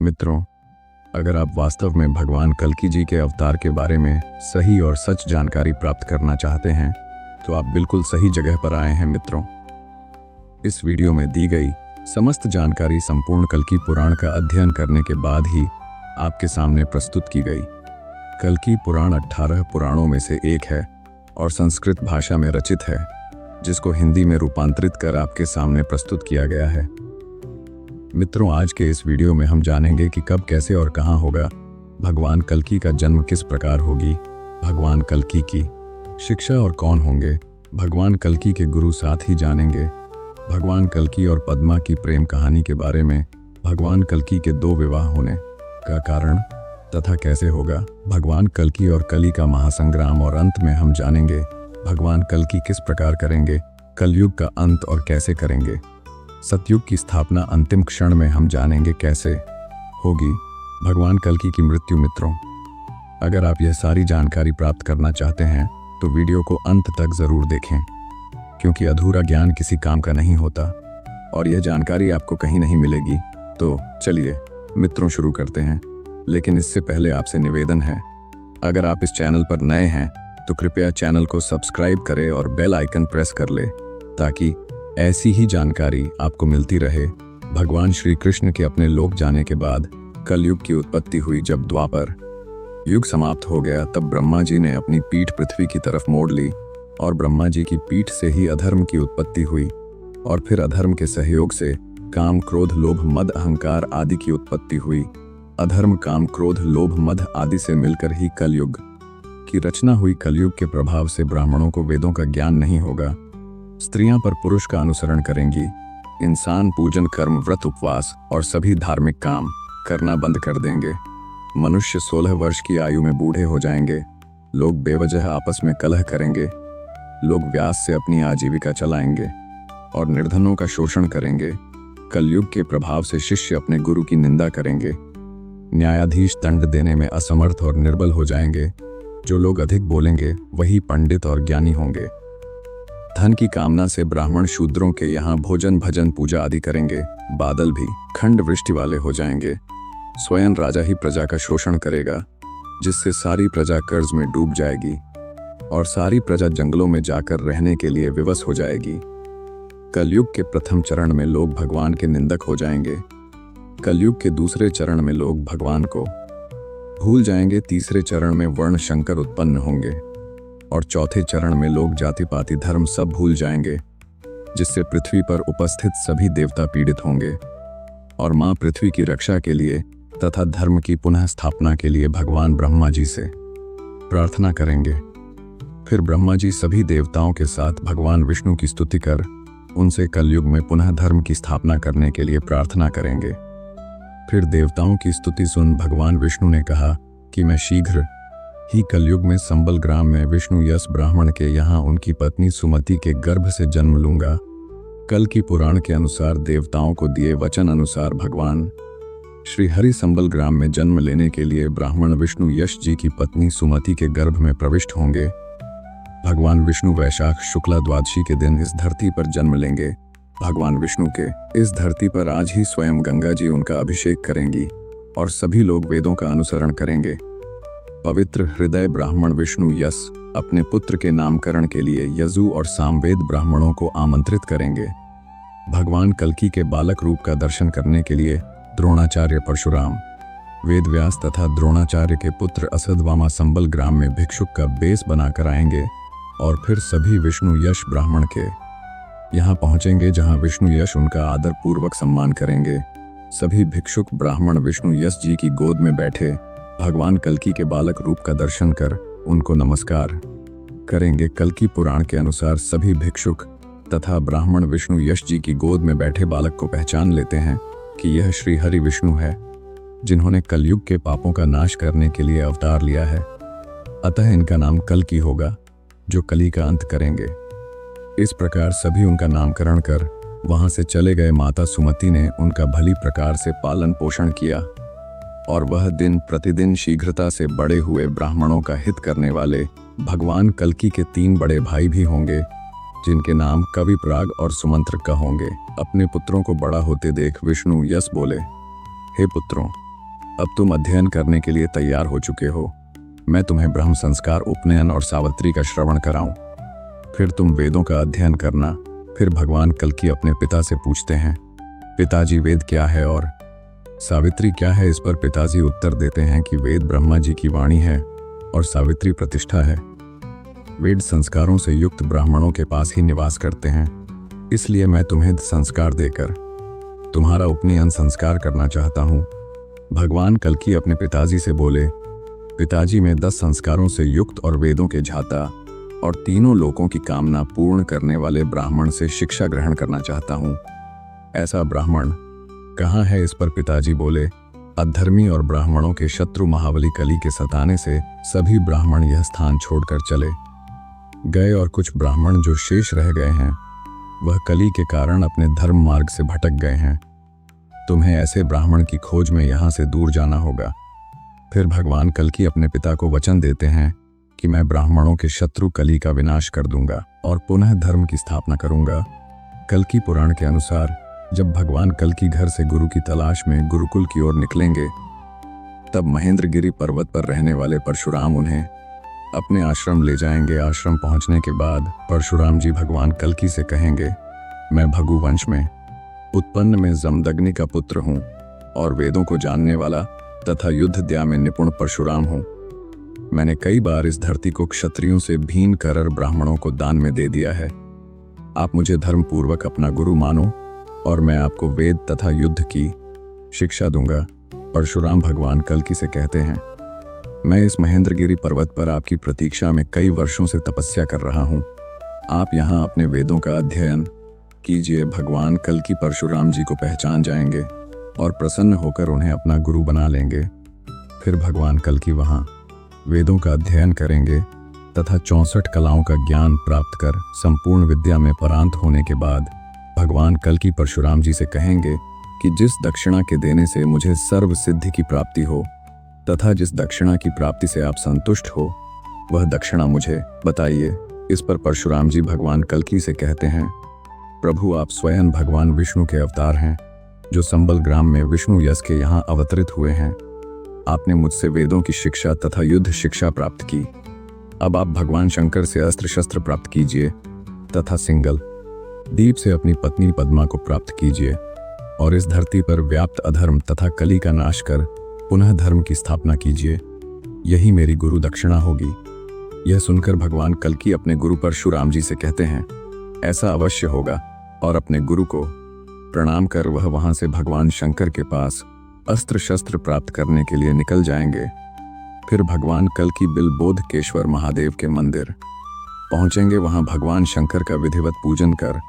मित्रों, अगर आप वास्तव में भगवान कल्कि जी के अवतार के बारे में सही और सच जानकारी प्राप्त करना चाहते हैं तो आप बिल्कुल सही जगह पर आए हैं मित्रों। इस वीडियो में दी गई समस्त जानकारी संपूर्ण कल्कि पुराण का अध्ययन करने के बाद ही आपके सामने प्रस्तुत की गई। कल्कि पुराण 18 पुराणों में से एक है और संस्कृत भाषा में रचित है, जिसको हिंदी में रूपांतरित कर आपके सामने प्रस्तुत किया गया है। मित्रों, आज के इस वीडियो में हम जानेंगे कि कब, कैसे और कहां होगा भगवान कल्कि का जन्म, किस प्रकार होगी भगवान कल्कि की शिक्षा और कौन होंगे भगवान कल्कि के गुरु। साथ ही जानेंगे भगवान कल्कि और पद्मा की प्रेम कहानी के बारे में, भगवान कल्कि के 2 विवाह होने का कारण तथा कैसे होगा भगवान कल्कि और कली का महासंग्राम। और अंत में हम जानेंगे भगवान कल्कि किस प्रकार करेंगे कलयुग का अंत और कैसे करेंगे सतयुग की स्थापना। अंतिम क्षण में हम जानेंगे कैसे होगी भगवान कल्कि की मृत्यु। मित्रों, अगर आप यह सारी जानकारी प्राप्त करना चाहते हैं तो वीडियो को अंत तक जरूर देखें, क्योंकि अधूरा ज्ञान किसी काम का नहीं होता और यह जानकारी आपको कहीं नहीं मिलेगी। तो चलिए मित्रों, शुरू करते हैं। लेकिन इससे पहले आपसे निवेदन है, अगर आप इस चैनल पर नए हैं तो कृपया चैनल को सब्सक्राइब करें और बेल आइकन प्रेस कर ले, ताकि ऐसी ही जानकारी आपको मिलती रहे। भगवान श्री कृष्ण के अपने लोक जाने के बाद कलयुग की उत्पत्ति हुई। जब द्वापर युग समाप्त हो गया, तब ब्रह्मा जी ने अपनी पीठ पृथ्वी की तरफ मोड़ ली और ब्रह्मा जी की पीठ से ही अधर्म की उत्पत्ति हुई और फिर अधर्म के सहयोग से काम, क्रोध, लोभ, मद, अहंकार आदि की उत्पत्ति हुई। अधर्म, काम, क्रोध, लोभ, मद आदि से मिलकर ही कलयुग की रचना हुई। कलयुग के प्रभाव से ब्राह्मणों को वेदों का ज्ञान नहीं होगा, स्त्रियां पर पुरुष का अनुसरण करेंगी, इंसान पूजन, कर्म, व्रत, उपवास और सभी धार्मिक काम करना बंद कर देंगे। मनुष्य 16 वर्ष की आयु में बूढ़े हो जाएंगे। लोग बेवजह आपस में कलह करेंगे। लोग व्यास से अपनी आजीविका चलाएंगे और निर्धनों का शोषण करेंगे। कलयुग के प्रभाव से शिष्य अपने गुरु की निंदा करेंगे। न्यायाधीश दंड देने में असमर्थ और निर्बल हो जाएंगे। जो लोग अधिक बोलेंगे वही पंडित और ज्ञानी होंगे। धन की कामना से ब्राह्मण शूद्रों के यहाँ भोजन, भजन, पूजा आदि करेंगे। बादल भी खंड वृष्टि वाले हो जाएंगे। स्वयं राजा ही प्रजा का शोषण करेगा, जिससे सारी प्रजा कर्ज में डूब जाएगी और सारी प्रजा जंगलों में जाकर रहने के लिए विवश हो जाएगी। कलयुग के प्रथम चरण में लोग भगवान के निंदक हो जाएंगे। कलयुग के दूसरे चरण में लोग भगवान को भूल जाएंगे। तीसरे चरण में वर्ण शंकर उत्पन्न होंगे और चौथे चरण में लोग जाति पाति धर्म सब भूल जाएंगे, जिससे पृथ्वी पर उपस्थित सभी देवता पीड़ित होंगे और मां पृथ्वी की रक्षा के लिए तथा धर्म की पुनः स्थापना के लिए भगवान ब्रह्मा जी से प्रार्थना करेंगे। फिर ब्रह्मा जी सभी देवताओं के साथ भगवान विष्णु की स्तुति कर उनसे कलयुग में पुनः धर्म की स्थापना करने के लिए प्रार्थना करेंगे। फिर देवताओं की स्तुति सुन भगवान विष्णु ने कहा कि मैं शीघ्र ही कलयुग में संबल ग्राम में विष्णु यस ब्राह्मण के यहाँ उनकी पत्नी सुमति के गर्भ से जन्म लूंगा। कल्कि पुराण के अनुसार देवताओं को दिए वचन अनुसार भगवान श्री हरि संबल ग्राम में जन्म लेने के लिए ब्राह्मण विष्णु यश जी की पत्नी सुमति के गर्भ में प्रविष्ट होंगे। भगवान विष्णु वैशाख शुक्ला द्वादशी के दिन इस धरती पर जन्म लेंगे। भगवान विष्णु के इस धरती पर आज ही स्वयं गंगा जी उनका अभिषेक करेंगी और सभी लोग वेदों का अनुसरण करेंगे। पवित्र हृदय ब्राह्मण विष्णु यस अपने पुत्र के नामकरण के लिए यजु और सामवेद ब्राह्मणों को आमंत्रित करेंगे। भगवान कल्कि के बालक रूप का दर्शन करने के लिए द्रोणाचार्य परशुराम, वेदव्यास तथा द्रोणाचार्य के पुत्र असदवामा संबल ग्राम में भिक्षुक का बेस बनाकर आएंगे और फिर सभी विष्णु यश ब्राह्मण के यहाँ पहुंचेंगे, जहाँ विष्णु यश उनका आदर पूर्वक सम्मान करेंगे। सभी भिक्षुक ब्राह्मण विष्णु यश जी की गोद में बैठे भगवान कल्कि के बालक रूप का दर्शन कर उनको नमस्कार करेंगे। कल्कि पुराण के अनुसार सभी भिक्षुक तथा ब्राह्मण विष्णु यश जी की गोद में बैठे बालक को पहचान लेते हैं कि यह श्री हरि विष्णु है, जिन्होंने कलयुग के पापों का नाश करने के लिए अवतार लिया है। अतः इनका नाम कल्कि होगा, जो कली का अंत करेंगे। इस प्रकार सभी उनका नामकरण कर वहां से चले गए। माता सुमति ने उनका भली प्रकार से पालन पोषण किया और वह दिन प्रतिदिन शीघ्रता से बड़े हुए ब्राह्मणों का हित करने वाले भगवान कल्कि के 3 बड़े भाई भी होंगे, जिनके नाम कविप्राग और सुमंत्र का होंगे। अपने पुत्रों को बड़ा होते देख विष्णु यस बोले, हे पुत्रों, अब तुम अध्ययन करने के लिए तैयार हो चुके हो। मैं तुम्हें ब्रह्म संस्कार, उपनयन और सावित्री का श्रवण कराऊं। फिर तुम वेदों का अध्ययन करना। फिर भगवान कल्कि अपने पिता से पूछते हैं, पिताजी वेद क्या है और सावित्री क्या है? इस पर पिताजी उत्तर देते हैं कि वेद ब्रह्मा जी की वाणी है और सावित्री प्रतिष्ठा है। वेद संस्कारों से युक्त ब्राह्मणों के पास ही निवास करते हैं, इसलिए मैं तुम्हें संस्कार देकर तुम्हारा उपनयन संस्कार करना चाहता हूँ। भगवान कल्कि अपने पिताजी से बोले, पिताजी, मैं 10 संस्कारों से युक्त और वेदों के झाता और तीनों लोकों की कामना पूर्ण करने वाले ब्राह्मण से शिक्षा ग्रहण करना चाहता हूँ। ऐसा ब्राह्मण कहाँ है? इस पर पिताजी बोले, अधर्मी और ब्राह्मणों के शत्रु महाबली कली के सताने से सभी ब्राह्मण यह स्थान छोड़कर चले गए और कुछ ब्राह्मण जो शेष रह गए हैं वह कली के कारण अपने धर्म मार्ग से भटक गए हैं। तुम्हें ऐसे ब्राह्मण की खोज में यहाँ से दूर जाना होगा। फिर भगवान कल्कि अपने पिता को वचन देते हैं कि मैं ब्राह्मणों के शत्रु कली का विनाश कर दूंगा और पुनः धर्म की स्थापना करूंगा। कल्कि पुराण के अनुसार जब भगवान कल्कि घर से गुरु की तलाश में गुरुकुल की ओर निकलेंगे, तब महेंद्रगिरी पर्वत पर रहने वाले परशुराम उन्हें अपने आश्रम ले जाएंगे। आश्रम पहुंचने के बाद परशुराम जी भगवान कल्कि से कहेंगे, मैं भगु वंश में उत्पन्न में जमदग्नि का पुत्र हूँ और वेदों को जानने वाला तथा युद्ध दया में निपुण परशुराम हूँ। मैंने कई बार इस धरती को क्षत्रियों से भीन कर ब्राह्मणों को दान में दे दिया है। आप मुझे धर्म पूर्वक अपना गुरु मानो और मैं आपको वेद तथा युद्ध की शिक्षा दूंगा। परशुराम भगवान कल्कि से कहते हैं, मैं इस महेंद्रगिरी पर्वत पर आपकी प्रतीक्षा में कई वर्षों से तपस्या कर रहा हूँ। आप यहाँ अपने वेदों का अध्ययन कीजिए। भगवान कल्कि परशुराम जी को पहचान जाएंगे और प्रसन्न होकर उन्हें अपना गुरु बना लेंगे। फिर भगवान कल्कि वहाँ वेदों का अध्ययन करेंगे तथा 64 कलाओं का ज्ञान प्राप्त कर संपूर्ण विद्या में परांत होने के बाद भगवान कल्कि परशुराम जी से कहेंगे कि जिस दक्षिणा के देने से मुझे सर्व सिद्धि की प्राप्ति हो तथा जिस दक्षिणा की प्राप्ति से आप संतुष्ट हो, वह दक्षिणा मुझे बताइए। इस पर परशुराम जी भगवान कल्कि से कहते हैं, प्रभु, आप स्वयं भगवान विष्णु के अवतार हैं जो संबल ग्राम में विष्णु यश के यहाँ अवतरित हुए हैं। आपने मुझसे वेदों की शिक्षा तथा युद्ध शिक्षा प्राप्त की। अब आप भगवान शंकर से अस्त्र शस्त्र प्राप्त कीजिए तथा सिंगल दीप से अपनी पत्नी पद्मा को प्राप्त कीजिए और इस धरती पर व्याप्त अधर्म तथा कली का नाश कर पुनः धर्म की स्थापना कीजिए। यही मेरी गुरु दक्षिणा होगी। यह सुनकर भगवान कल्कि अपने गुरु परशुराम जी से कहते हैं, ऐसा अवश्य होगा, और अपने गुरु को प्रणाम कर वह वहां से भगवान शंकर के पास अस्त्र शस्त्र प्राप्त करने के लिए निकल जाएंगे। फिर भगवान कल्कि बिलबोधकेश्वर महादेव के मंदिर पहुंचेंगे। वहां भगवान शंकर का विधिवत पूजन कर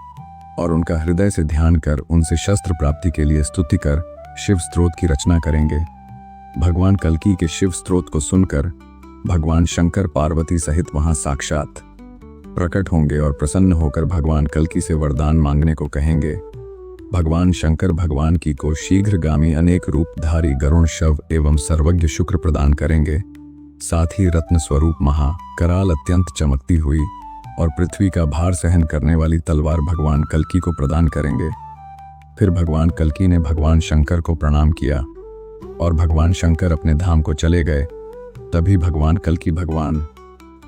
और उनका हृदय से ध्यान कर उनसे शस्त्र प्राप्ति के लिए स्तुति कर शिव स्तोत्र की रचना करेंगे। भगवान कल्कि के शिव स्तोत्र को सुनकर भगवान शंकर पार्वती सहित वहां साक्षात प्रकट होंगे और प्रसन्न होकर भगवान कल्कि से वरदान मांगने को कहेंगे। भगवान शंकर भगवान की को शीघ्रगामी अनेक रूपधारी गरुण शव एवं सर्वज्ञ शुक्र प्रदान करेंगे। साथ ही रत्न स्वरूप महा कराल अत्यंत चमकती हुई और पृथ्वी का भार सहन करने वाली तलवार भगवान कल्कि को प्रदान करेंगे। फिर भगवान कल्कि ने भगवान शंकर को प्रणाम किया और भगवान शंकर अपने धाम को चले गए। तभी भगवान कल्कि भगवान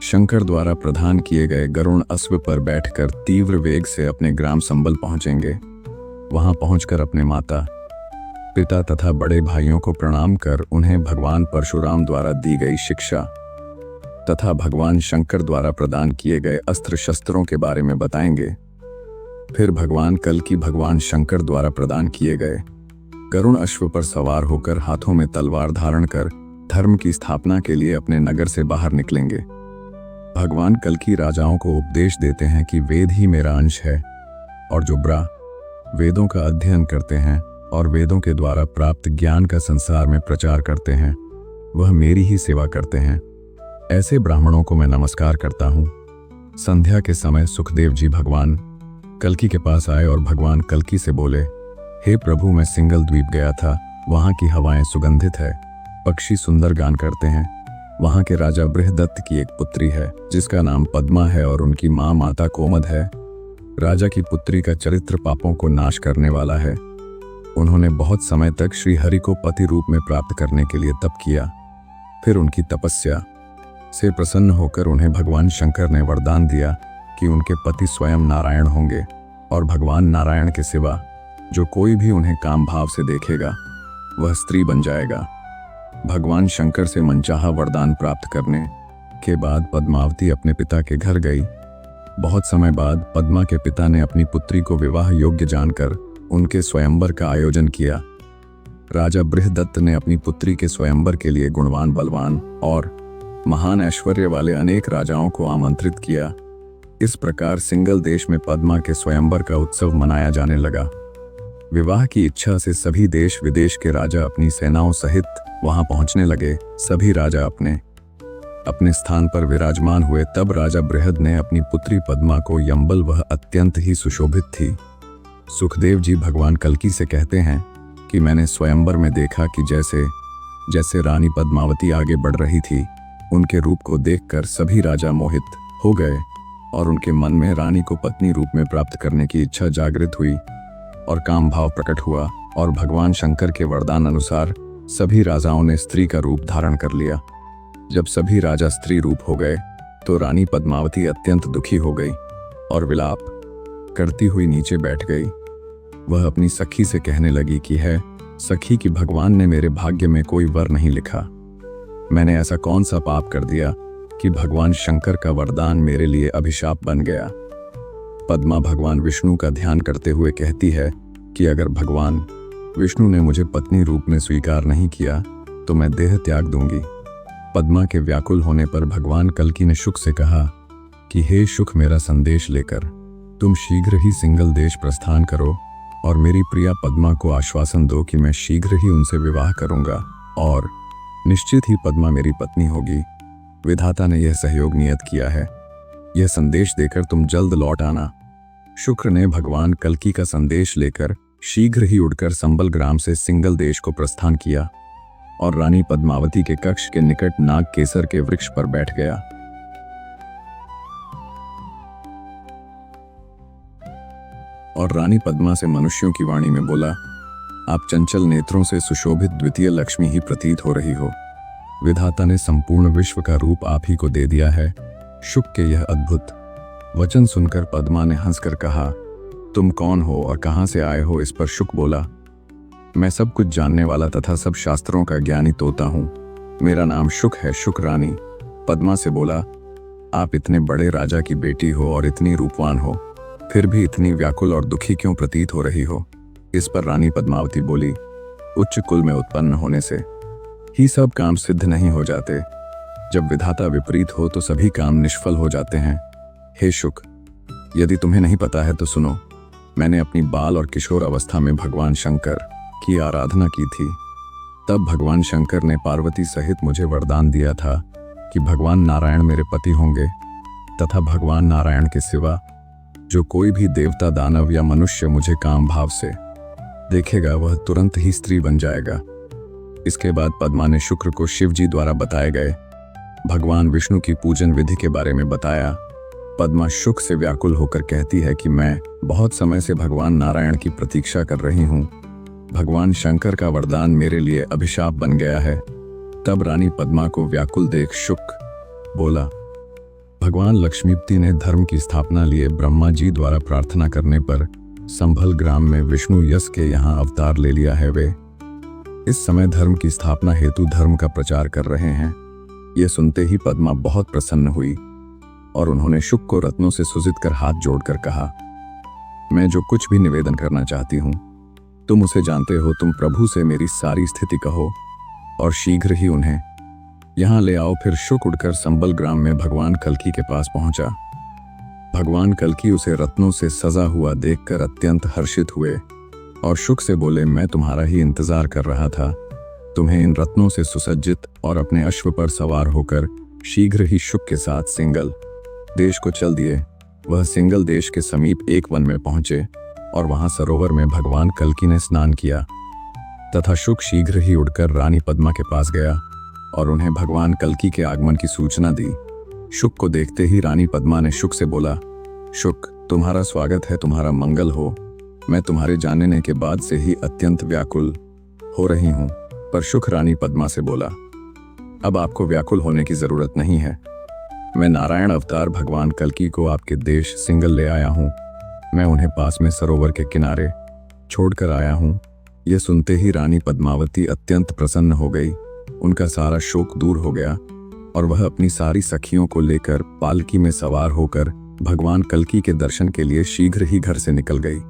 शंकर द्वारा प्रदान किए गए गरुण अश्व पर बैठकर तीव्र वेग से अपने ग्राम संबल पहुंचेंगे। वहां पहुंचकर अपने माता पिता तथा बड़े भाइयों को प्रणाम कर उन्हें भगवान परशुराम द्वारा दी गई शिक्षा तथा भगवान शंकर द्वारा प्रदान किए गए अस्त्र शस्त्रों के बारे में बताएंगे। फिर भगवान कल्कि भगवान शंकर द्वारा प्रदान किए गए गरुण अश्व पर सवार होकर हाथों में तलवार धारण कर धर्म की स्थापना के लिए अपने नगर से बाहर निकलेंगे। भगवान कल्कि राजाओं को उपदेश देते हैं कि वेद ही मेरा अंश है और जो वेदों का अध्ययन करते हैं और वेदों के द्वारा प्राप्त ज्ञान का संसार में प्रचार करते हैं, वह मेरी ही सेवा करते हैं। ऐसे ब्राह्मणों को मैं नमस्कार करता हूँ। संध्या के समय सुखदेव जी भगवान कल्कि के पास आए और भगवान कल्कि से बोले, हे प्रभु, मैं सिंगल द्वीप गया था। वहाँ की हवाएं सुगंधित है, पक्षी सुंदर गान करते हैं। वहाँ के राजा बृहदत्त की एक पुत्री है जिसका नाम पद्मा है और उनकी माँ माता कोमद है। राजा की पुत्री का चरित्र पापों को नाश करने वाला है। उन्होंने बहुत समय तक श्री हरि को पति रूप में प्राप्त करने के लिए तप किया। फिर उनकी तपस्या से प्रसन्न होकर उन्हें भगवान शंकर ने वरदान दिया कि उनके पति स्वयं नारायण होंगे और भगवान नारायण के सिवा जो कोई भी उन्हें काम भाव से देखेगा वह स्त्री बन जाएगा। भगवान शंकर से मनचाहा वरदान प्राप्त करने के बाद पद्मावती अपने पिता के घर गई। बहुत समय बाद पद्मा के पिता ने अपनी पुत्री को विवाह योग्य जानकर उनके स्वयंवर का आयोजन किया। राजा बृहदत्त ने अपनी पुत्री के स्वयंवर के लिए गुणवान, बलवान और महान ऐश्वर्य वाले अनेक राजाओं को आमंत्रित किया। इस प्रकार सिंगल देश में पद्मा के स्वयंवर का उत्सव मनाया जाने लगा। विवाह की इच्छा से सभी देश विदेश के राजा अपनी सेनाओं सहित वहां पहुंचने लगे। सभी राजा अपने अपने स्थान पर विराजमान हुए। तब राजा बृहद ने अपनी पुत्री पद्मा को यंबल, वह अत्यंत ही सुशोभित थी। सुखदेव जी भगवान कल्की से कहते हैं कि मैंने स्वयंवर में देखा कि जैसे जैसे रानी पद्मावती आगे बढ़ रही थी, उनके रूप को देखकर सभी राजा मोहित हो गए और उनके मन में रानी को पत्नी रूप में प्राप्त करने की इच्छा जागृत हुई और काम भाव प्रकट हुआ। और भगवान शंकर के वरदान अनुसार सभी राजाओं ने स्त्री का रूप धारण कर लिया। जब सभी राजा स्त्री रूप हो गए तो रानी पद्मावती अत्यंत दुखी हो गई और विलाप करती हुई नीचे बैठ गई। वह अपनी सखी से कहने लगी कि है सखी कि भगवान ने मेरे भाग्य में कोई वर नहीं लिखा। मैंने ऐसा कौन सा पाप कर दिया कि भगवान शंकर का वरदान मेरे लिए अभिशाप बन गया। पद्मा भगवान विष्णु का ध्यान करते हुए कहती है कि अगर भगवान विष्णु ने मुझे पत्नी रूप में स्वीकार नहीं किया तो मैं देह त्याग दूंगी। पद्मा के व्याकुल होने पर भगवान कल्की ने शुक से कहा कि हे शुक, मेरा संदेश लेकर तुम शीघ्र ही सिंगल देश प्रस्थान करो और मेरी प्रिया पद्मा को आश्वासन दो कि मैं शीघ्र ही उनसे विवाह करूंगा और निश्चित ही पद्मा मेरी पत्नी होगी। विधाता ने यह सहयोग नियत किया है। यह संदेश देकर तुम जल्द लौट आना। शुक्र ने भगवान कल्की का संदेश लेकर शीघ्र ही उड़कर संबल ग्राम से सिंगल देश को प्रस्थान किया और रानी पद्मावती के कक्ष के निकट नाग केसर के वृक्ष पर बैठ गया। और रानी पद्मा से मनुष्यों की वाणी में बोला, आप चंचल नेत्रों से सुशोभित द्वितीय लक्ष्मी ही प्रतीत हो रही हो। विधाता ने संपूर्ण विश्व का रूप आप ही को दे दिया है। शुक के यह अद्भुत वचन सुनकर पद्मा ने हंसकर कहा, तुम कौन हो और कहां से आए हो? इस पर शुक बोला, मैं सब कुछ जानने वाला तथा सब शास्त्रों का ज्ञानी तोता हूं। मेरा नाम शुक है। शुक रानी पद्मा से बोला, आप इतने बड़े राजा की बेटी हो और इतनी रूपवान हो, फिर भी इतनी व्याकुल और दुखी क्यों प्रतीत हो रही हो? इस पर रानी पद्मावती बोली, उच्च कुल में उत्पन्न होने से ही सब काम सिद्ध नहीं हो जाते। जब विधाता विपरीत हो तो सभी काम निष्फल हो जाते हैं। हे शुक, यदि तुम्हें नहीं पता है तो सुनो। मैंने अपनी बाल और किशोर अवस्था में भगवान शंकर की आराधना की थी। तब भगवान शंकर ने पार्वती सहित मुझे वरदान दिया था कि भगवान नारायण मेरे पति होंगे तथा भगवान नारायण के सिवा जो कोई भी देवता, दानव या मनुष्य मुझे काम भाव से देखेगा वह तुरंत ही स्त्री बन जाएगा। इसके बाद पद्मा ने शुक्र को शिव जी द्वारा बताए गए भगवान विष्णु की पूजन विधि के बारे में बताया। पद्मा शुक से व्याकुल होकर कहती है कि मैं बहुत समय से भगवान नारायण की प्रतीक्षा कर रही हूँ। भगवान शंकर का वरदान मेरे लिए अभिशाप बन गया है। तब रानी पद्मा को व्याकुल देख शुक बोला, भगवान लक्ष्मीपति ने धर्म की स्थापना लिए ब्रह्मा जी द्वारा प्रार्थना करने पर संभल ग्राम में विष्णु यश के यहाँ अवतार ले लिया है। वे इस समय धर्म की स्थापना हेतु धर्म का प्रचार कर रहे हैं। ये सुनते ही पद्मा बहुत प्रसन्न हुई और उन्होंने शुक को रत्नों से सुजित कर हाथ जोड़कर कहा, मैं जो कुछ भी निवेदन करना चाहती हूँ तुम उसे जानते हो। तुम प्रभु से मेरी सारी स्थिति कहो और शीघ्र ही उन्हें यहाँ ले आओ। फिर शुक उड़कर संबल ग्राम में भगवान कल्की के पास पहुंचा। भगवान कल्की उसे रत्नों से सजा हुआ देखकर अत्यंत हर्षित हुए और शुक से बोले, मैं तुम्हारा ही इंतजार कर रहा था। तुम्हें इन रत्नों से सुसज्जित और अपने अश्व पर सवार होकर शीघ्र ही शुक के साथ सिंगल देश को चल दिए। वह सिंगल देश के समीप एक वन में पहुंचे और वहां सरोवर में भगवान कल्की ने स्नान किया तथा शुक शीघ्र ही उड़कर रानी पद्मा के पास गया और उन्हें भगवान कल्की के आगमन की सूचना दी। शुक को देखते ही रानी पद्मा ने शुक से बोला, शुक, तुम्हारा स्वागत है, तुम्हारा मंगल हो। मैं तुम्हारे जानने के बाद से ही अत्यंत व्याकुल हो रही हूं। पर शुक रानी पद्मा से बोला, अब आपको व्याकुल होने की जरूरत नहीं है। मैं नारायण अवतार भगवान कल्कि को आपके देश सिंगल ले आया हूं। मैं उन्हें पास में सरोवर के किनारे छोड़कर आया हूं। यह सुनते ही रानी पद्मावती अत्यंत प्रसन्न हो गई। उनका सारा शोक दूर हो गया और वह अपनी सारी सखियों को लेकर पालकी में सवार होकर भगवान कल्कि के दर्शन के लिए शीघ्र ही घर से निकल गई।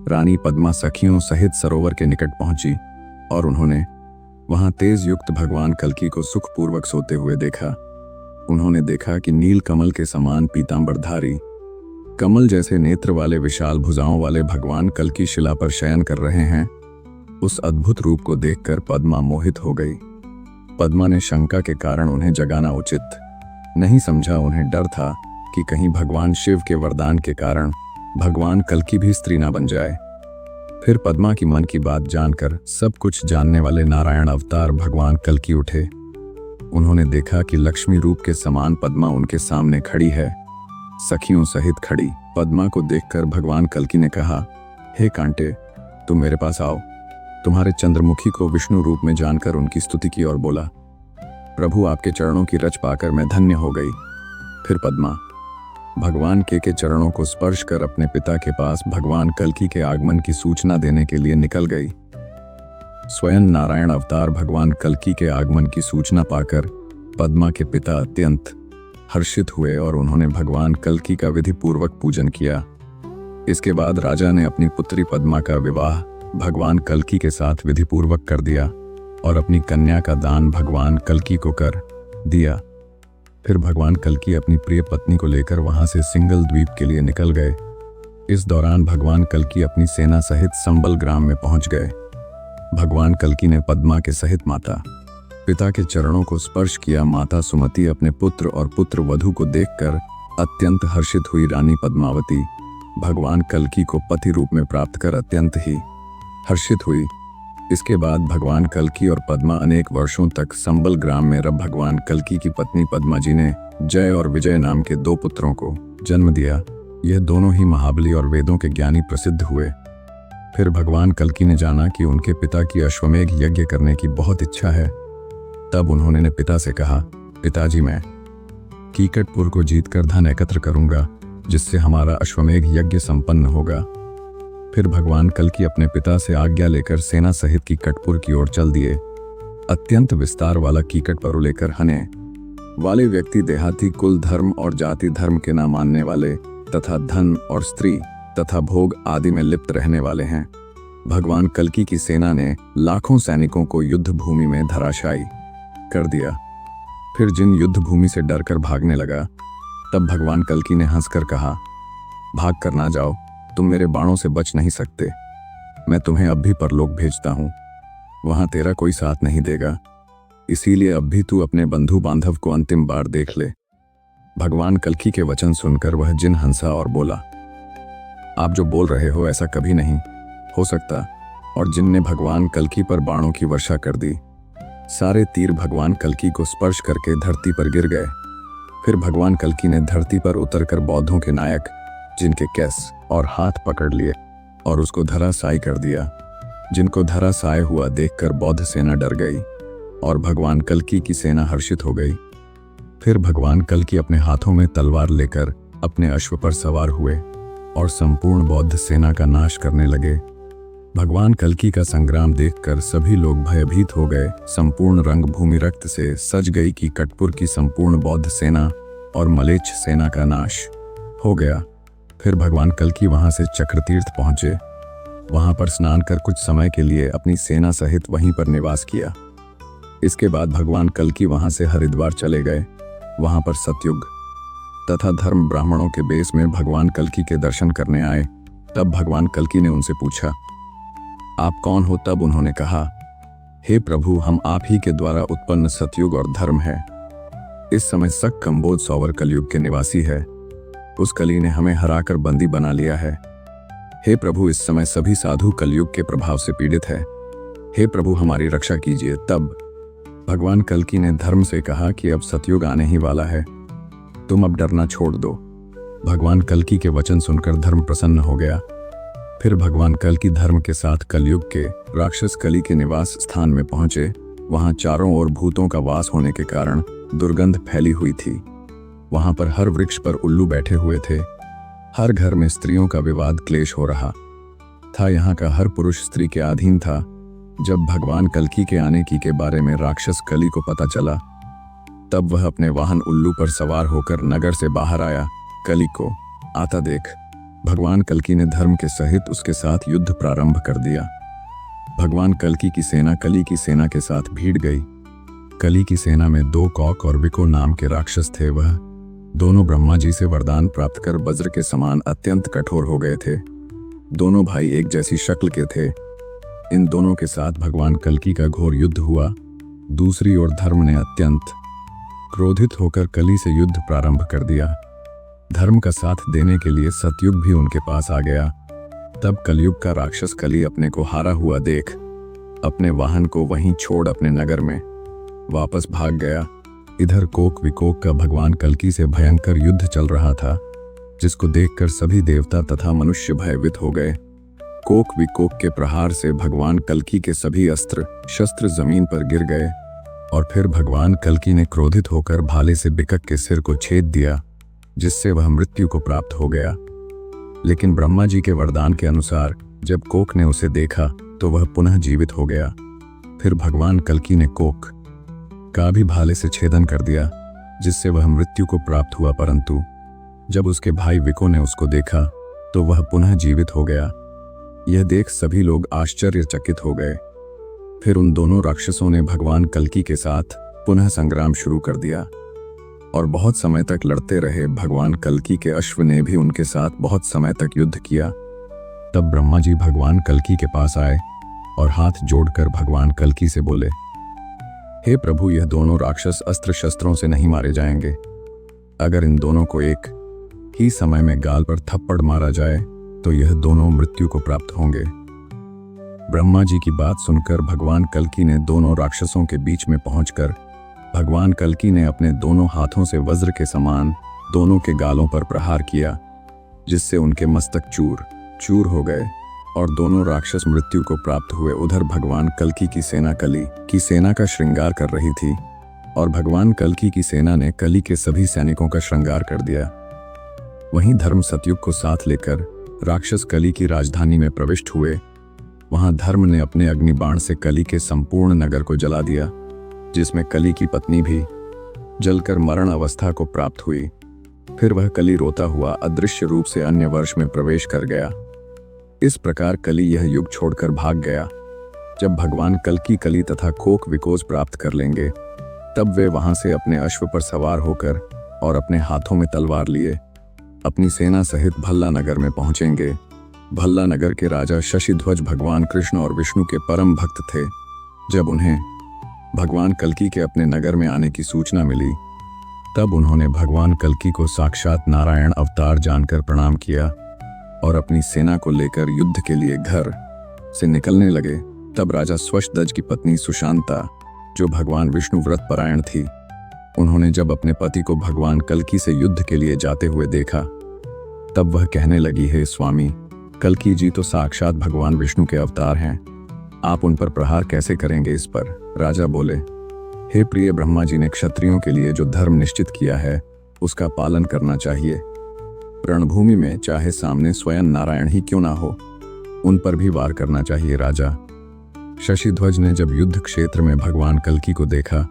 रानी पद्मा सखियों सहित सरोवर के निकट पहुंची और उन्होंने वहां तेज युक्त भगवान कल्कि को सुखपूर्वक सोते हुए देखा। उन्होंने देखा कि नील कमल के समान पीतांबरधारी, कमल जैसे नेत्र वाले विशाल भुजाओं वाले भगवान कल्कि शिला पर शयन कर रहे हैं। उस अद्भुत रूप को देखकर पद्मा मोहित हो गई। पद्मा ने शंका के कारण उन्हें जगाना उचित नहीं समझा। उन्हें डर था कि कहीं भगवान शिव के वरदान के कारण भगवान कल्कि भी स्त्री ना बन जाए। फिर पद्मा की मन की बात जानकर सब कुछ जानने वाले नारायण अवतार भगवान कल्कि उठे। उन्होंने देखा कि लक्ष्मी रूप के समान पद्मा उनके सामने खड़ी है, सखियों सहित खड़ी। पद्मा को देखकर भगवान कल्कि ने कहा, हे कांटे, तुम मेरे पास आओ। तुम्हारे चंद्रमुखी को विष्णु रूप में जानकर उनकी स्तुति की और बोला, प्रभु आपके चरणों की रच पाकर मैं धन्य हो गई। फिर पद्मा भगवान के चरणों को स्पर्श कर अपने पिता के पास भगवान कल्कि के आगमन की सूचना देने के लिए निकल गई। स्वयं नारायण अवतार भगवान कल्कि के आगमन की सूचना पाकर पद्मा के पिता अत्यंत हर्षित हुए और उन्होंने भगवान कल्कि का विधि पूर्वक पूजन किया। इसके बाद राजा ने अपनी पुत्री पद्मा का विवाह भगवान कल्कि के साथ विधि पूर्वक कर दिया और अपनी कन्या का दान भगवान कल्कि को कर दिया। फिर भगवान कल्कि अपनी प्रिय पत्नी को लेकर वहां से सिंगल द्वीप के लिए निकल गए। इस दौरान भगवान कल्कि अपनी सेना सहित संबल ग्राम में पहुंच गए। भगवान कल्कि ने पद्मा के सहित माता पिता के चरणों को स्पर्श किया। माता सुमति अपने पुत्र और पुत्र वधू को देखकर अत्यंत हर्षित हुई। रानी पद्मावती भगवान कल्कि को पति रूप में प्राप्त कर अत्यंत ही हर्षित हुई। इसके बाद भगवान कल्कि और पद्मा अनेक वर्षों तक संबल ग्राम में रह भगवान कल्कि की पत्नी पद्मा जी ने जय और विजय नाम के 2 पुत्रों को जन्म दिया। यह दोनों ही महाबली और वेदों के ज्ञानी प्रसिद्ध हुए। फिर भगवान कल्कि ने जाना कि उनके पिता की अश्वमेघ यज्ञ करने की बहुत इच्छा है। तब उन्होंने पिता से कहा, पिताजी, मैं कीकटपुर को जीतकर धन एकत्र करूंगा जिससे हमारा अश्वमेघ यज्ञ संपन्न होगा। फिर भगवान कल्कि अपने पिता से आज्ञा लेकर सेना सहित कीकटपुर की ओर चल दिए। अत्यंत विस्तार वाला कीकटपुर लेकर हने वाले व्यक्ति देहाती कुल धर्म और जाति धर्म के न मानने वाले तथा धन और स्त्री तथा भोग आदि में लिप्त रहने वाले हैं। भगवान कल्कि की सेना ने लाखों सैनिकों को युद्ध भूमि में धराशायी कर दिया। फिर जिन युद्ध भूमि से डरकर भागने लगा, तब भगवान कल्कि ने हंसकर कहा, भाग कर ना जाओ, तुम मेरे बाणों से बच नहीं सकते। मैं तुम्हें अब भी परलोक भेजता हूं, वहां तेरा कोई साथ नहीं देगा। इसीलिए अब भी तू अपने बंधु बांधव को अंतिम बार देख ले। भगवान कल्कि के वचन सुनकर वह जिन हंसा और बोला, आप जो बोल रहे हो ऐसा कभी नहीं हो सकता। और जिन ने भगवान कल्कि पर बाणों की वर्षा कर दी। सारे तीर भगवान कल्कि को स्पर्श करके धरती पर गिर गए। फिर भगवान कल्कि ने धरती पर उतरकर बौद्धों के नायक जिनके केस और हाथ पकड़ लिए और उसको धराशायी कर दिया। जिनको धराशायी हुआ देखकर बौद्ध सेना डर गई और भगवान कल्कि की सेना हर्षित हो गई। फिर भगवान कल्कि अपने हाथों में तलवार लेकर अपने अश्व पर सवार हुए और संपूर्ण बौद्ध सेना का नाश करने लगे। भगवान कल्कि का संग्राम देखकर सभी लोग भयभीत हो गए। संपूर्ण रंग भूमि रक्त से सज गई कि कटपुर की संपूर्ण बौद्ध सेना और मलेच्छ सेना का नाश हो गया। फिर भगवान कल्कि वहां से चक्रतीर्थ पहुंचे। वहां पर स्नान कर कुछ समय के लिए अपनी सेना सहित वहीं पर निवास किया। इसके बाद भगवान कल्कि वहां से हरिद्वार चले गए। वहां पर सतयुग तथा धर्म ब्राह्मणों के बेस में भगवान कल्कि के दर्शन करने आए। तब भगवान कल्कि ने उनसे पूछा, आप कौन हो? तब उन्होंने कहा, हे प्रभु, हम आप ही के द्वारा उत्पन्न सतयुग और धर्म है। इस समय सक कंबोज सौवर कलयुग के निवासी है। उस कली ने हमें हराकर बंदी बना लिया है। हे प्रभु, इस समय सभी साधु कलयुग के प्रभाव से पीड़ित है। हे प्रभु, हमारी रक्षा कीजिए। तब भगवान कल्कि ने धर्म से कहा कि अब सतयुग आने ही वाला है, तुम अब डरना छोड़ दो। भगवान कल्कि के वचन सुनकर धर्म प्रसन्न हो गया। फिर भगवान कल की धर्म के साथ कलयुग के राक्षस कली के निवास स्थान में पहुंचे। वहां चारों ओर भूतों का वास होने के कारण दुर्गंध फैली हुई थी। वहां पर हर वृक्ष पर उल्लू बैठे हुए थे। हर घर में स्त्रियों का विवाद क्लेश हो रहा था। यहाँ का हर पुरुष स्त्री के अधीन था। जब भगवान कल्कि के आने के बारे में राक्षस कली को पता चला, तब वह अपने वाहन उल्लू पर सवार होकर नगर से बाहर आया। कली को आता देख भगवान कल्कि ने धर्म के सहित उसके साथ युद्ध प्रारंभ कर दिया। भगवान कल्कि की सेना कली की सेना के साथ भीड़ गई। कली की सेना में 2 कौक और विको नाम के राक्षस थे। वह दोनों ब्रह्मा जी से वरदान प्राप्त कर वज्र के समान अत्यंत कठोर हो गए थे। दोनों भाई एक जैसी शक्ल के थे। इन दोनों के साथ भगवान कल्कि का घोर युद्ध हुआ। दूसरी ओर धर्म ने अत्यंत क्रोधित होकर कली से युद्ध प्रारंभ कर दिया। धर्म का साथ देने के लिए सतयुग भी उनके पास आ गया। तब कलयुग का राक्षस कली अपने को हारा हुआ देख अपने वाहन को वहीं छोड़ अपने नगर में वापस भाग गया। इधर कोक विकोक का भगवान कल्कि से भयंकर युद्ध चल रहा था, जिसको देखकर सभी देवता तथा मनुष्य भयभीत हो गए। कोक विकोक के प्रहार से भगवान कल्कि के सभी अस्त्र शस्त्र जमीन पर गिर गए और फिर भगवान कल्कि ने क्रोधित होकर भाले से बिकक के सिर को छेद दिया, जिससे वह मृत्यु को प्राप्त हो गया। लेकिन ब्रह्मा जी के वरदान के अनुसार जब कोक ने उसे देखा तो वह पुनः जीवित हो गया। फिर भगवान कल्कि ने कोक का भी भाले से छेदन कर दिया, जिससे वह मृत्यु को प्राप्त हुआ। परंतु जब उसके भाई विको ने उसको देखा तो वह पुनः जीवित हो गया। यह देख सभी लोग आश्चर्यचकित हो गए। फिर उन दोनों राक्षसों ने भगवान कल्कि के साथ पुनः संग्राम शुरू कर दिया और बहुत समय तक लड़ते रहे। भगवान कल्कि के अश्व ने भी उनके साथ बहुत समय तक युद्ध किया। तब ब्रह्मा जी भगवान कल्कि के पास आए और हाथ जोड़कर भगवान कल्कि से बोले, हे प्रभु, यह दोनों राक्षस अस्त्र शस्त्रों से नहीं मारे जाएंगे। अगर इन दोनों को एक ही समय में गाल पर थप्पड़ मारा जाए तो यह दोनों मृत्यु को प्राप्त होंगे। ब्रह्मा जी की बात सुनकर भगवान कल्कि ने दोनों राक्षसों के बीच में पहुंचकर भगवान कल्कि ने अपने दोनों हाथों से वज्र के समान दोनों के गालों पर प्रहार किया, जिससे उनके मस्तक चूर चूर हो गए और दोनों राक्षस मृत्यु को प्राप्त हुए। उधर भगवान कल्कि की सेना कली की सेना का श्रृंगार कर रही थी और भगवान कल्कि की सेना ने कली के सभी सैनिकों का श्रृंगार कर दिया। वहीं धर्म सतयुग को साथ लेकर राक्षस कली की राजधानी में प्रविष्ट हुए। वहां धर्म ने अपने अग्निबाण से कली के संपूर्ण नगर को जला दिया, जिसमें कली की पत्नी भी जलकर मरण अवस्था को प्राप्त हुई। फिर वह कली रोता हुआ अदृश्य रूप से अन्य वर्ष में प्रवेश कर गया। इस प्रकार कली यह युग छोड़कर भाग गया। जब भगवान कल्कि कली तथा कोक विकोस प्राप्त कर लेंगे, तब वे वहां से अपने अश्व पर सवार होकर और अपने हाथों में तलवार लिए अपनी सेना सहित भल्ला नगर में पहुंचेंगे। भल्ला नगर के राजा शशिध्वज भगवान कृष्ण और विष्णु के परम भक्त थे। जब उन्हें भगवान कल्कि के अपने नगर में आने की सूचना मिली, तब उन्होंने भगवान कल्कि को साक्षात नारायण अवतार जानकर प्रणाम किया और अपनी सेना को लेकर युद्ध के लिए घर से निकलने लगे। तब राजा स्वशदज की पत्नी सुशांता, जो भगवान विष्णु व्रत परायण थी, उन्होंने जब अपने पति को भगवान कल्कि से युद्ध के लिए जाते हुए देखा, तब वह कहने लगी, हे स्वामी, कल्कि जी तो साक्षात भगवान विष्णु के अवतार हैं, आप उन पर प्रहार कैसे करेंगे? इस पर राजा बोले, हे प्रिय, ब्रह्मा जी ने क्षत्रियों के लिए जो धर्म निश्चित किया है उसका पालन करना चाहिए। रणभूमि में चाहे सामने स्वयं नारायण ही क्यों ना हो, उन पर भी वार करना चाहिए। राजा शशिध्वज ने जब युद्ध क्षेत्र में भगवान कल्कि को देखा,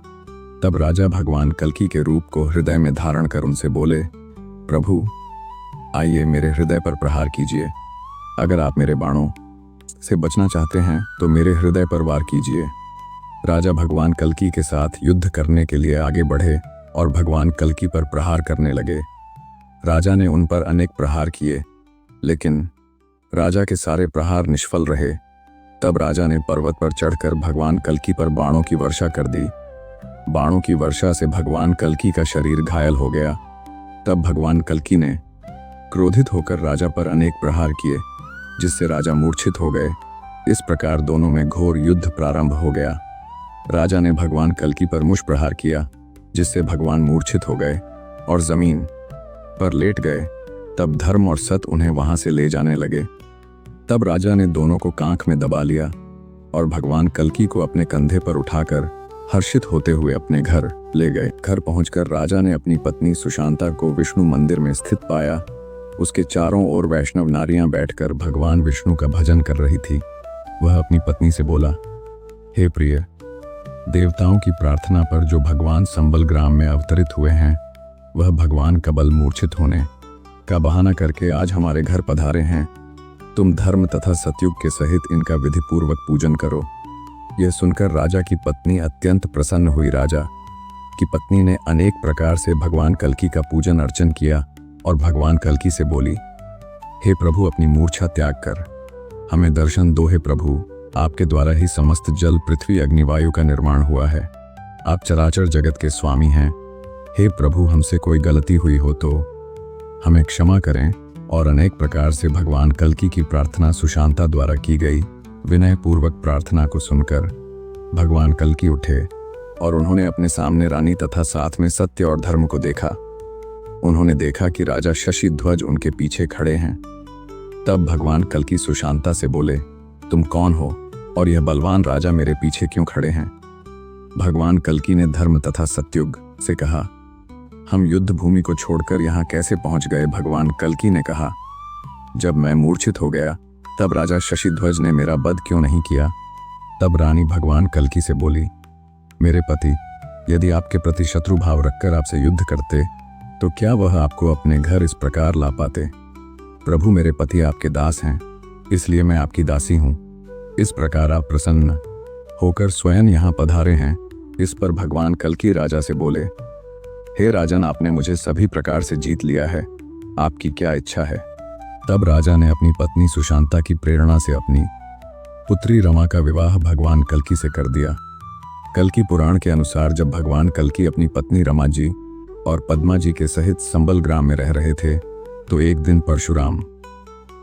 तब राजा भगवान कल्कि के रूप को हृदय में धारण कर उनसे बोले, प्रभु, आइए मेरे हृदय पर प्रहार कीजिए। अगर आप मेरे बाणों से बचना चाहते हैं तो मेरे हृदय पर वार कीजिए। राजा भगवान कल्कि के साथ युद्ध करने के लिए आगे बढ़े और भगवान कल्कि पर प्रहार करने लगे। राजा ने उन पर अनेक प्रहार किए, लेकिन राजा के सारे प्रहार निष्फल रहे। तब राजा ने पर्वत पर चढ़कर भगवान कल्कि पर बाणों की वर्षा कर दी। बाणों की वर्षा से भगवान कल्कि का शरीर घायल हो गया। तब भगवान कल्कि ने क्रोधित होकर राजा पर अनेक प्रहार किए, जिससे राजा मूर्छित हो गए। इस प्रकार दोनों में घोर युद्ध प्रारंभ हो गया। राजा ने भगवान कल्कि पर मुष प्रहार किया, जिससे भगवान मूर्छित हो गए और जमीन पर लेट गए। तब धर्म और सत उन्हें वहां से ले जाने लगे। तब राजा ने दोनों को कांख में दबा लिया और भगवान कल्की को अपने कंधे पर उठाकर हर्षित होते हुए अपने घर ले गए। घर पहुंचकर राजा ने अपनी पत्नी सुशांता को विष्णु मंदिर में स्थित पाया। उसके चारों ओर वैष्णव नारियां बैठकर भगवान विष्णु का भजन कर रही थी। वह अपनी पत्नी से बोला, हे प्रिय, देवताओं की प्रार्थना पर जो भगवान संबल ग्राम में अवतरित हुए हैं, वह भगवान कबल मूर्छित होने का बहाना करके आज हमारे घर पधारे हैं। तुम धर्म तथा सतयुग के सहित इनका विधि पूर्वक पूजन करो। यह सुनकर राजा की पत्नी अत्यंत प्रसन्न हुई। राजा की पत्नी ने अनेक प्रकार से भगवान कल्की का पूजन अर्चन किया और भगवान कल्की से बोली, हे प्रभु, अपनी मूर्छा त्याग कर हमें दर्शन दो। हे प्रभु, आपके द्वारा ही समस्त जल, पृथ्वी, अग्निवायु का निर्माण हुआ है। आप चराचर जगत के स्वामी हैं। हे प्रभु, हमसे कोई गलती हुई हो तो हमें क्षमा करें। और अनेक प्रकार से भगवान कल्की की प्रार्थना सुशांता द्वारा की गई विनय पूर्वक प्रार्थना को सुनकर भगवान कल्की उठे और उन्होंने अपने सामने रानी तथा साथ में सत्य और धर्म को देखा। उन्होंने देखा कि राजा शशि ध्वज उनके पीछे खड़े हैं। तब भगवान कल्की सुशांता से बोले, तुम कौन हो और यह बलवान राजा मेरे पीछे क्यों खड़े हैं? भगवान कल्की ने धर्म तथा सत्युग से कहा, हम युद्ध भूमि को छोड़कर यहाँ कैसे पहुंच गए? भगवान कल्की ने कहा, जब मैं मूर्छित हो गया तब राजा शशिध्वज ने मेरा वध क्यों नहीं किया? तब रानी भगवान कल्की से बोली, मेरे पति यदि आपके प्रति शत्रु भाव रखकर आपसे युद्ध करते तो क्या वह आपको अपने घर इस प्रकार ला पाते? प्रभु, मेरे पति आपके दास हैं, इसलिए मैं आपकी दासी हूँ। इस प्रकार आप प्रसन्न होकर स्वयं यहाँ पधारे हैं। इस पर भगवान कल्की राजा से बोले, हे राजन, आपने मुझे सभी प्रकार से जीत लिया है। आपकी क्या इच्छा है? तब राजा ने अपनी पत्नी सुशांता की प्रेरणा से अपनी पुत्री रमा का विवाह भगवान कल्की से कर दिया। कल्की पुराण के अनुसार जब भगवान कल्की अपनी पत्नी रमा जी और पद्मा जी के सहित संबल ग्राम में रह रहे थे तो एक दिन परशुराम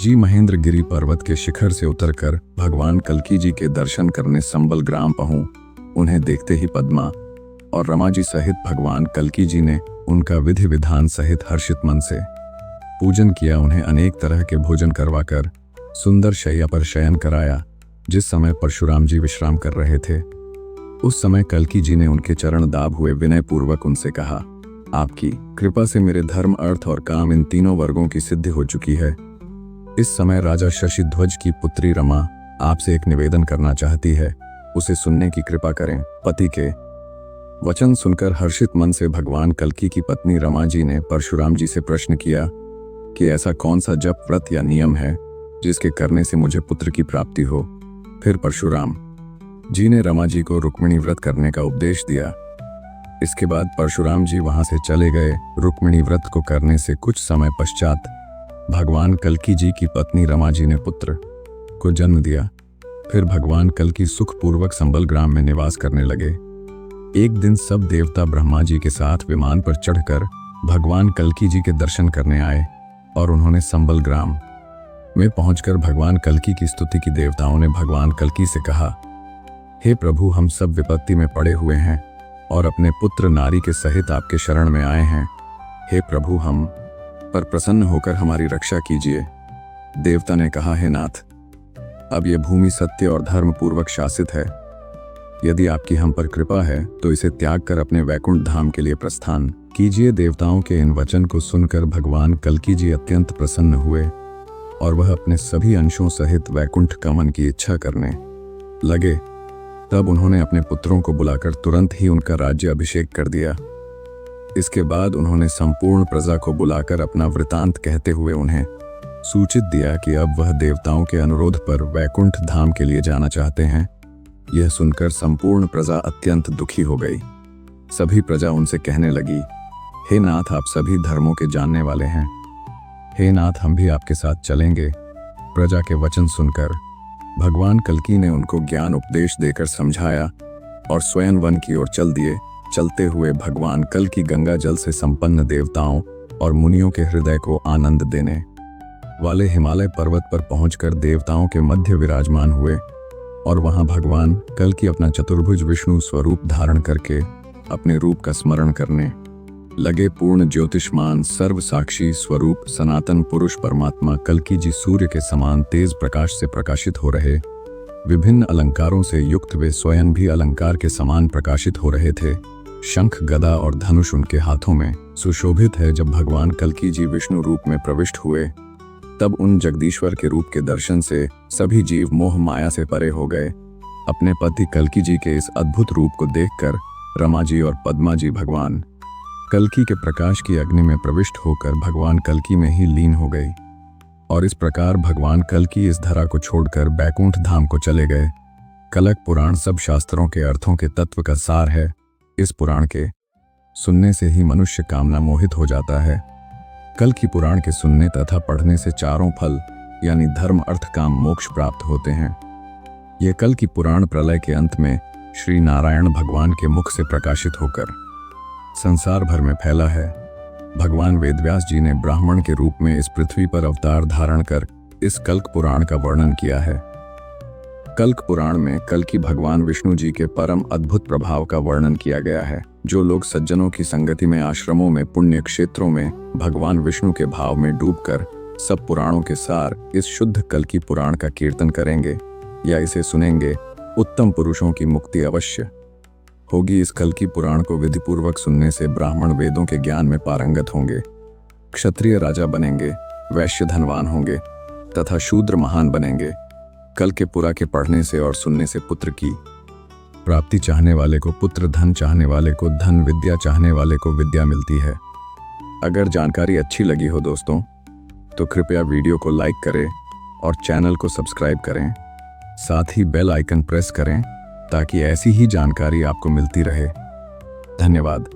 जी महेंद्र गिरी पर्वत के शिखर से उतरकर भगवान कल्की जी के दर्शन करने संबल ग्राम पहुंचे। उन्हें देखते ही पद्मा और रमा जी सहित भगवान कल्की जी ने उनका विधि विधान सहित हर्षित मन से पूजन किया। उन्हें अनेक तरह के भोजन करवाकर सुंदर शैया पर शयन कराया। जिस समय परशुराम जी विश्राम कर रहे थे उस समय कल्की जी ने उनके चरण दाब हुए विनय पूर्वक उनसे कहा, आपकी कृपा से मेरे धर्म, अर्थ और काम, इन तीनों वर्गों की सिद्धि हो चुकी है। इस समय राजा शशिध्वज की पुत्री रमा आपसे एक निवेदन करना चाहती है, उसे सुनने की कृपा करें। पति के वचन सुनकर हर्षित मन से भगवान कल्की की पत्नी रमा जी ने परशुराम जी से प्रश्न किया कि ऐसा कौन सा जप, व्रत या नियम है जिसके करने से मुझे पुत्र की प्राप्ति हो। फिर परशुराम जी ने रमा जी को रुक्मिणी व्रत करने का उपदेश दिया। इसके बाद परशुराम जी वहां से चले गए। रुक्मिणी व्रत को करने से कुछ समय पश्चात भगवान कल्की जी की पत्नी रमा जी ने पुत्र को जन्म दिया। फिर भगवान कल्की सुखपूर्वक संबल ग्राम में निवास करने लगे। एक दिन सब देवता ब्रह्मा जी के साथ विमान पर चढ़कर भगवान कल्की जी के दर्शन करने आए और उन्होंने संबल ग्राम में पहुंचकर भगवान कल्की की स्तुति की। देवताओं ने भगवान कल्की से कहा, हे प्रभु, हम सब विपत्ति में पड़े हुए हैं और अपने पुत्र नारी के सहित आपके शरण में आए हैं। हे प्रभु, हम पर प्रसन्न होकर हमारी रक्षा कीजिए। देवता ने कहा, हे नाथ, अब यह भूमि सत्य और धर्म पूर्वक शासित है। यदि आपकी हम पर कृपा है तो इसे त्याग कर अपने वैकुंठ धाम के लिए प्रस्थान कीजिए। देवताओं के इन वचन को सुनकर भगवान कल्की जी अत्यंत प्रसन्न हुए और वह अपने सभी अंशों सहित वैकुंठ गमन की इच्छा करने लगे। तब उन्होंने अपने पुत्रों को बुलाकर तुरंत ही उनका राज्य अभिषेक कर दिया। इसके बाद उन्होंने संपूर्ण प्रजा को बुलाकर अपना वृतांत कहते हुए उन्हें सूचित दिया कि अब वह देवताओं के अनुरोध पर वैकुंठ धाम के लिए जाना चाहते हैं। यह सुनकर संपूर्ण प्रजा अत्यंत दुखी हो गई। सभी प्रजा उनसे कहने लगी, हे नाथ, आप सभी धर्मों के जानने वाले हैं। हे नाथ, हम भी आपके साथ चलेंगे। प्रजा के वचन सुनकर भगवान कल्की ने उनको ज्ञान उपदेश देकर समझाया और स्वयं वन की ओर चल दिए। चलते हुए भगवान कल्की गंगा जल से संपन्न देवताओं और मुनियों के हृदय को आनंद देने वाले हिमालय पर्वत पर पहुंचकर देवताओं के मध्य विराजमान हुए और वहां भगवान कल्की अपना चतुर्भुज विष्णु स्वरूप धारण करके अपने रूप का स्मरण करने लगे पूर्ण ज्योतिष्मान सर्व साक्षी स्वरूप सनातन पुरुष परमात्मा कल्कि जी सूर्य के समान तेज प्रकाश से प्रकाशित हो रहे, विभिन्न अलंकारों से युक्त वे स्वयं भी अलंकार के समान प्रकाशित हो रहे थे। शंख गदा और धनुष उनके हाथों में सुशोभित है। जब भगवान कल्कि जी विष्णु रूप में प्रविष्ट हुए तब उन जगदीश्वर के रूप के दर्शन से सभी जीव मोह माया से परे हो गए। अपने पति कल्कि जी के इस अद्भुत रूप को देखकर रमा जी और पद्मा जी भगवान कल्कि के प्रकाश की अग्नि में प्रविष्ट होकर भगवान कल्कि में ही लीन हो गई और इस प्रकार भगवान कल्कि इस धरा को छोड़कर बैकुंठ धाम को चले गए। कलक पुराण सब शास्त्रों के अर्थों के तत्व का सार है। इस पुराण के सुनने से ही मनुष्य कामना मोहित हो जाता है। कल्कि पुराण के सुनने तथा पढ़ने से चारों फल यानी धर्म अर्थ काम मोक्ष प्राप्त होते हैं। यह कल्कि पुराण प्रलय के अंत में श्री नारायण भगवान के मुख से प्रकाशित होकर संसार भर में फैला है। भगवान वेदव्यास जी ने ब्राह्मण के रूप में इस पृथ्वी पर अवतार धारण कर इस कल्क पुराण का वर्णन किया है। कल्क पुराण में कल्कि भगवान विष्णु जी के परम अद्भुत प्रभाव का वर्णन किया गया है। जो लोग सज्जनों की संगति में आश्रमों में पुण्य क्षेत्रों में भगवान विष्णु के भाव में डूबकर सब पुराणों के सार इस शुद्ध कल्कि पुराण का कीर्तन करेंगे या इसे सुनेंगे, उत्तम पुरुषों की मुक्ति अवश्य होगी। इस कल्कि पुराण को विधिपूर्वक सुनने से ब्राह्मण वेदों के ज्ञान में पारंगत होंगे, क्षत्रिय राजा बनेंगे, वैश्य धनवान होंगे तथा शूद्र महान बनेंगे। कल के पुरा के पढ़ने से और सुनने से पुत्र की प्राप्ति चाहने वाले को पुत्र, धन चाहने वाले को धन, विद्या चाहने वाले को विद्या मिलती है। अगर जानकारी अच्छी लगी हो दोस्तों तो कृपया वीडियो को लाइक करें और चैनल को सब्सक्राइब करें। साथ ही बेल आइकन प्रेस करें ताकि ऐसी ही जानकारी आपको मिलती रहे। धन्यवाद।